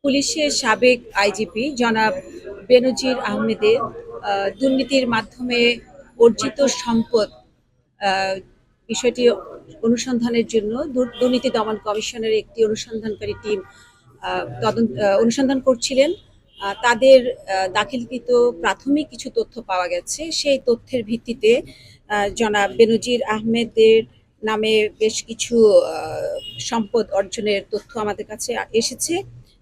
পুলিশের সাবেক আইজিপি জনাব বেনজির আহমেদের দুর্নীতির মাধ্যমে অর্জিত সম্পদ বিষয়টি অনুসন্ধানের জন্য দুর্নীতি দমন কমিশনের একটি অনুসন্ধানকারী টিম অনুসন্ধান করছিলেন। তাদের দাখিলকৃত প্রাথমিক কিছু তথ্য পাওয়া গেছে। সেই তথ্যের ভিত্তিতে জনাব বেনজির আহমেদের নামে বেশ কিছু সম্পদ অর্জনের তথ্য আমাদের কাছে এসেছে।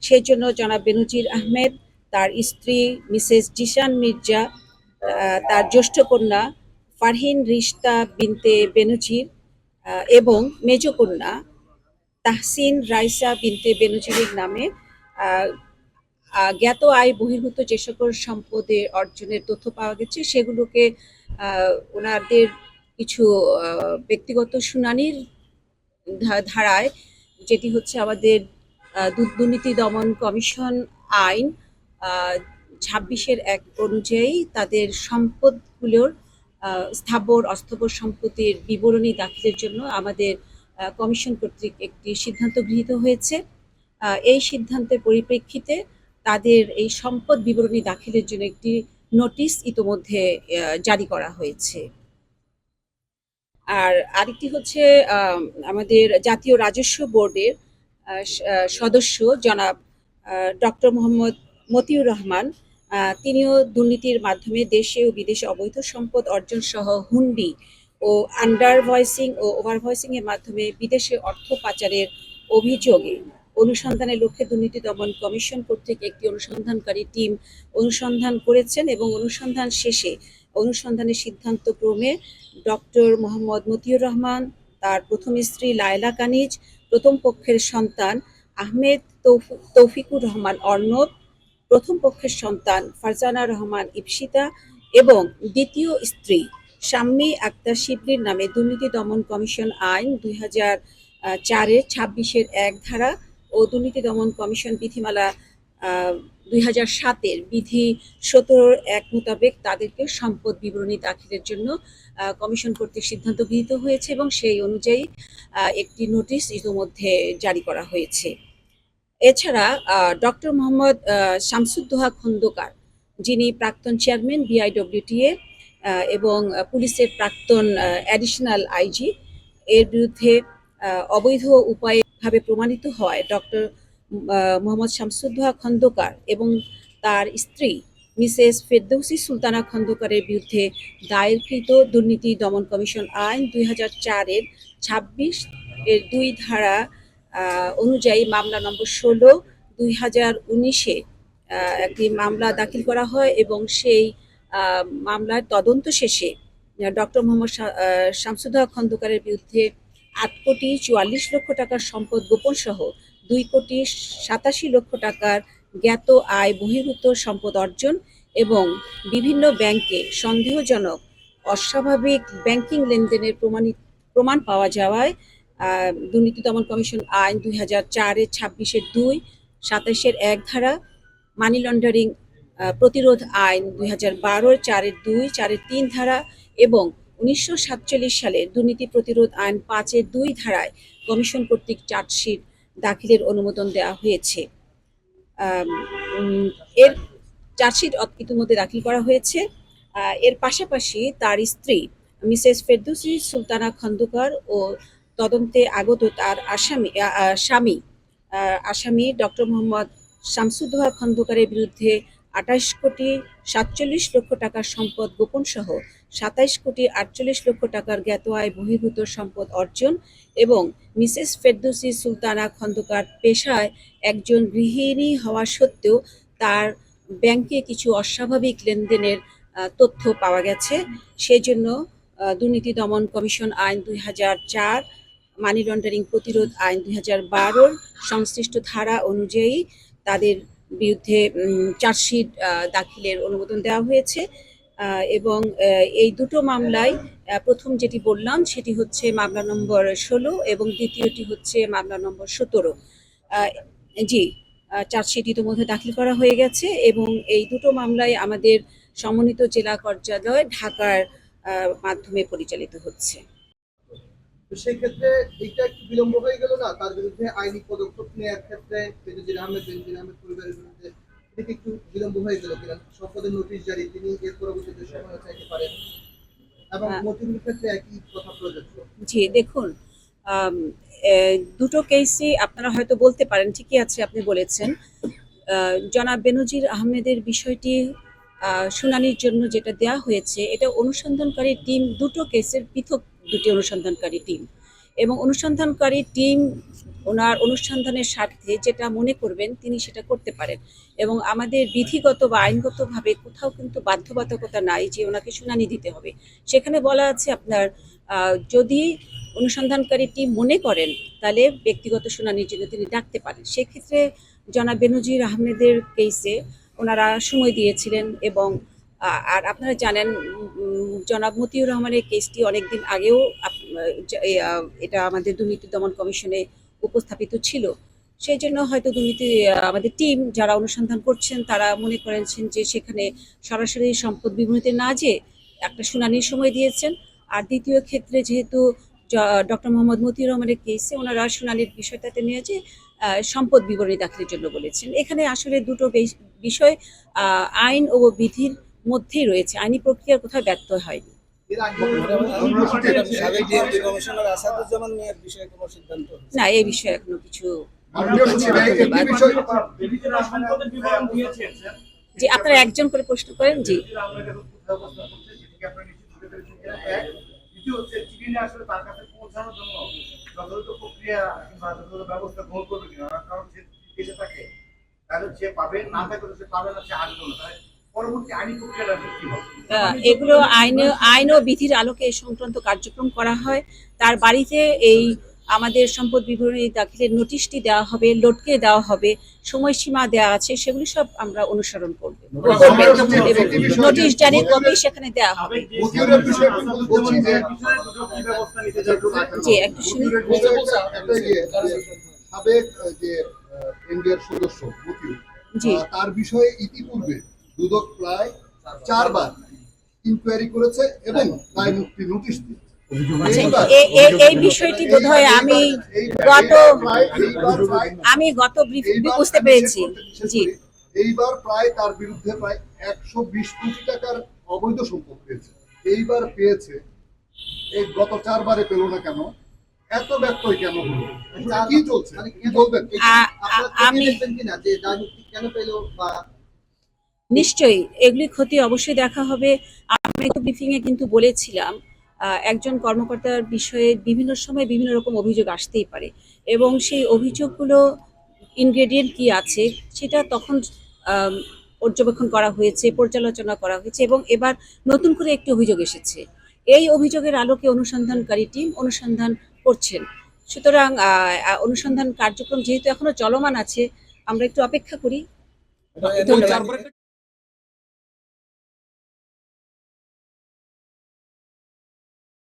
সেই জন্য জনাব বেনজির আহমেদ, তার স্ত্রী মিসেস জিশান মির্জা, তার জ্যেষ্ঠ কন্যা ফারহিন রিশতা বিনতে বেনজির এবং মেজ কন্যা তাহসিন রাইসা বিনতে বেনজিরের নামে জ্ঞাত আয় বহির্ভূত যে সকল সম্পদের অর্জনের তথ্য পাওয়া গেছে সেগুলোকে ওনাদের কিছু ব্যক্তিগত শুনানির ধারায়, যেটি হচ্ছে আমাদের দুর্নীতি দমন কমিশন আইন 26-এর 1 অনুযায়ী তাদের সম্পদগুলোর স্থাবর অস্থাবর সম্পত্তির বিবরণী দাখিলের জন্য আমাদের কমিশন কর্তৃক একটি সিদ্ধান্ত গৃহীত হয়েছে। এই সিদ্ধান্তের পরিপ্রেক্ষিতে তাদের এই সম্পদ বিবরণী দাখিলের জন্য একটি নোটিশ ইতোমধ্যে জারি করা হয়েছে। আর আরেকটি হচ্ছে আমাদের জাতীয় রাজস্ব বোর্ডের সদস্য জনাব ডক্টর মোহাম্মদ মতিউর রহমান, তিনিও দুর্নীতির মাধ্যমে দেশে ও বিদেশে অবৈধ সম্পদ অর্জন সহ হুন্ডি ও আন্ডার ভয়েসিং ও ওভার ভয়েসিং এর মাধ্যমে বিদেশে অর্থ পাচারের অভিযোগে অনুসন্ধানের লক্ষ্যে দুর্নীতি দমন কমিশন কর্তৃক একটি অনুসন্ধানকারী টিম অনুসন্ধান করেছেন এবং অনুসন্ধান শেষে অনুসন্ধানের সিদ্ধান্ত ক্রমে ডক্টর মোহাম্মদ মতিউর রহমান, তার প্রথম স্ত্রী লায়লা কানিজ, প্রথম পক্ষের সন্তান আহমেদ তৌফিকুর রহমান অর্ণব, প্রথম পক্ষের সন্তান ফারজানা রহমান ইপসিতা এবং দ্বিতীয় স্ত্রী শাম্মী আক্তার শিবলির নামে দুর্নীতি দমন কমিশন আইন 2004-এর 26-এর 1 ধারা ও দুর্নীতি দমন কমিশন বিধিমালা 2007-এর বিধি 17-1 মোতাবেক তাদেরকে সম্পদ বিবরণী দাখিলের জন্য কমিশন কর্তৃক সিদ্ধান্ত গৃহীত হয়েছে এবং সেই অনুযায়ী একটি নোটিশ ইতিমধ্যে জারি করা হয়েছে। এছাড়া ডক্টর মোহাম্মদ শামসুদ্দোহা খন্দকার, যিনি প্রাক্তন চেয়ারম্যান বিআইডব্লিউটিএ এবং পুলিশের প্রাক্তন অ্যাডিশনাল আইজি, এর বিরুদ্ধে অবৈধ উপায়ে ভাবে প্রমাণিত হয় ডক্টর মোহাম্মদ শামসুদ্দোহা খন্দকার এবং তার স্ত্রী মিসেস ফেরদৌসী সুলতানা খন্দকারের বিরুদ্ধে দায়েরকৃত দুর্নীতি দমন কমিশন আইন 2004-এর 26-এর 2 ধারা অনুযায়ী মামলা নম্বর 16/2019-এ একটি মামলা দাখিল করা হয় এবং সেই মামলার তদন্ত শেষে ডক্টর মোহাম্মদ শামসুদ্দোহা খন্দকারের বিরুদ্ধে 8,44,00,000 টাকার সম্পদ গোপন সহ 2,87,00,000 টাকার জ্ঞাত আয় বহির্ভূত সম্পদ অর্জন এবং বিভিন্ন ব্যাংকে সন্দেহজনক অস্বাভাবিক ব্যাংকিং লেনদেনের প্রমাণ পাওয়া যাওয়ায় দুর্নীতি দমন কমিশন আইন 2004-এর 26-এর 2, 27-এর 1 ধারা, মানি লন্ডারিং প্রতিরোধ আইন 2012-এর 4-এর 2, 4-এর 3 ধারা এবং 1947 সালের দুর্নীতি প্রতিরোধ আইন 5-এর 2 ধারায় কমিশন কর্তৃক চার্জশিট দাখিলের অনুমোদন দেওয়া হয়েছে। এর চার্জশিট ইতিমধ্যে দাখিল করা হয়েছে। এর পাশাপাশি তার স্ত্রী মিসেস ফেরদৌসী সুলতানা খন্দকার ও তদন্তে আগত তার আসামি ডক্টর মোহাম্মদ শামসুদ্দোহা খন্দকারের বিরুদ্ধে 28,47,00,000 টাকার সম্পদ গোপন সহ 27,48,00,000 টাকার জ্ঞাত আয় বহির্ভূত সম্পদ অর্জন এবং মিসেস ফেরদৌসী সুলতানা খন্দকার পেশায় একজন গৃহিণী হওয়া সত্ত্বেও তার ব্যাংকে কিছু অস্বাভাবিক লেনদেনের তথ্য পাওয়া গেছে। সেজন্য দুর্নীতি দমন কমিশন আইন 2004, মানি লন্ডারিং প্রতিরোধ আইন 2012-র সংশ্লিষ্ট ধারা অনুযায়ী তাদের বিরুদ্ধে চার্জশিট দাখিলের অনুমোদন দেওয়া হয়েছে এবং এই দুটো মামলায় প্রথম যেটি বললাম সেটি হচ্ছে মামলা নম্বর 16 এবং দ্বিতীয়টি হচ্ছে মামলা নম্বর 17। জি, চার্জশিট ইতিমধ্যে দাখিল করা হয়ে গেছে এবং এই দুটো মামলায় আমাদের সমন্বিত জেলা কার্যালয় ঢাকার মাধ্যমে পরিচালিত হচ্ছে। তো সেই ক্ষেত্রে এইটা একটু বিলম্ব হয়ে গেল না, তার বিরুদ্ধে আইনি পদক্ষেপ নেওয়ার ক্ষেত্রে বেনজির আহমেদ পরিবারের বিরুদ্ধে এটা একটু বিলম্ব হয়ে গেল কিনা? সম্পদের নোটিশ জারি, তিনি এর পরবর্তীতে সময় চাইতে পারেন, এবং আহ, মতিউরের ক্ষেত্রে একই কথা প্রযোজ্য। জি দেখুন, আম, দুটো কেসই আপনারা হয়তো বলতে পারেন, ঠিকই আছে আপনি বলেছেন। জনাব বেনজির আহমেদের বিষয়টি শুনানির জন্য যেটা দেয়া হয়েছে, এটা অনুসন্ধানকারী টিম, দুটো কেসের পৃথক দুটি অনুসন্ধানকারী টিম, এবং অনুসন্ধানকারী টিম ওনার অনুসন্ধানের স্বার্থে যেটা মনে করবেন তিনি সেটা করতে পারেন। এবং আমাদের বিধিগত বা আইনগতভাবে কোথাও কিন্তু বাধ্যবাধকতা নাই যে ওনাকে শুনানি দিতে হবে। সেখানে বলা আছে আপনার, যদি অনুসন্ধানকারী টিম মনে করেন তাহলে ব্যক্তিগত শুনানির জন্য তিনি ডাকতে পারেন। সেক্ষেত্রে জনাব বেনজির আহমেদের কেসে ওনারা সময় দিয়েছিলেন। এবং আর আপনারা জানেন, জনাব মতিউর রহমানের কেসটি অনেকদিন আগেও এটা আমাদের দুর্নীতি দমন কমিশনে উপস্থাপিত ছিল। সেই জন্য হয়তো দুর্নীতি আমাদের টিম যারা অনুসন্ধান করছেন তারা মনে করেছেন যে সেখানে সরাসরি সম্পদ বিবরণীতে না যেয়ে একটা শুনানির সময় দিয়েছেন। আর দ্বিতীয় ক্ষেত্রে যেহেতু ডক্টর মোহাম্মদ মতিউর রহমানের কেসে ওনারা শুনানির বিষয়টাতে নিয়ে যে সম্পদ বিবরণী দাখিলের জন্য বলেছেন। এখানে আসলে দুটো বিষয় আইন ও বিধির মধ্যেই রয়েছে, আইনি প্রক্রিয়ার কোথাও ব্যর্থ হয়নি। এর আগে সাবেক ডিএমপি কমিশনার আসাদুজ্জামান মিয়ার বিষয়ে কোনো সিদ্ধান্ত হয়েছে? না, এই বিষয়ে এখনো কিছু। জি, আপনারা একজন করে প্রশ্ন করেন। জি, এগুলো আইন ও বিধির আলোকে এই সংক্রান্ত কার্যক্রম করা হয়। তার বাড়িতে এই আমাদের সম্পদ বিবরণী দাখিলের নোটিশটি দেওয়া হবে, লটকে দেওয়া হবে, সময়সীমা দেওয়া আছে, সেগুলি সব আমরা অনুসরণ করব। নোটিশ জারির কপি সেখানে দেওয়া হবে। জি, একটু শুনি। সাবেক যে এনডিআর সদস্য মতিউর, জি, তার বিষয়ে ইতিপূর্বে দুদক প্রায় 4 বার ইনকোয়ারি করেছে এবং দায় মুক্তি নোটিশ দিয়েছে। আচ্ছা, এই বিষয়টি বোধহয় আমি গত বুঝতে পেরেছি। জি, এইবার প্রায় তার বিরুদ্ধে প্রায় 120 কোটি টাকার অবৈধ সম্পদ পেয়েছে। এইবার পেয়েছে, এই গত 4 বারে পেল না কেন? এত ব্যত্যয় কেন হলো? কি চলছে, কি বলবেন? আমি কিনা যে দায় মুক্তি কেন পেল, বা নিশ্চয়ই এগুলি ক্ষতি অবশ্যই দেখা হবে। আমি তো ব্রিফিং এ কিন্তু বলেছিলাম, একজন কর্মকর্তার বিষয়ে বিভিন্ন সময় বিভিন্ন রকম অভিযোগ আসতেই পারে, এবং সেই অভিযোগগুলো ইনগ্রেডিয়েন্ট কি আছে সেটা তখন আম, পর্যবেক্ষণ করা হয়েছে, পর্যালোচনা করা হয়েছে, এবং এবার নতুন করে একটি অভিযোগ এসেছে। এই অভিযোগের আলোকে অনুসন্ধানকারী টিম অনুসন্ধান করছেন। সুতরাং অনুসন্ধান কার্যক্রম যেহেতু এখনো চলমান আছে, আমরা একটু অপেক্ষা করি। ধন্যবাদ।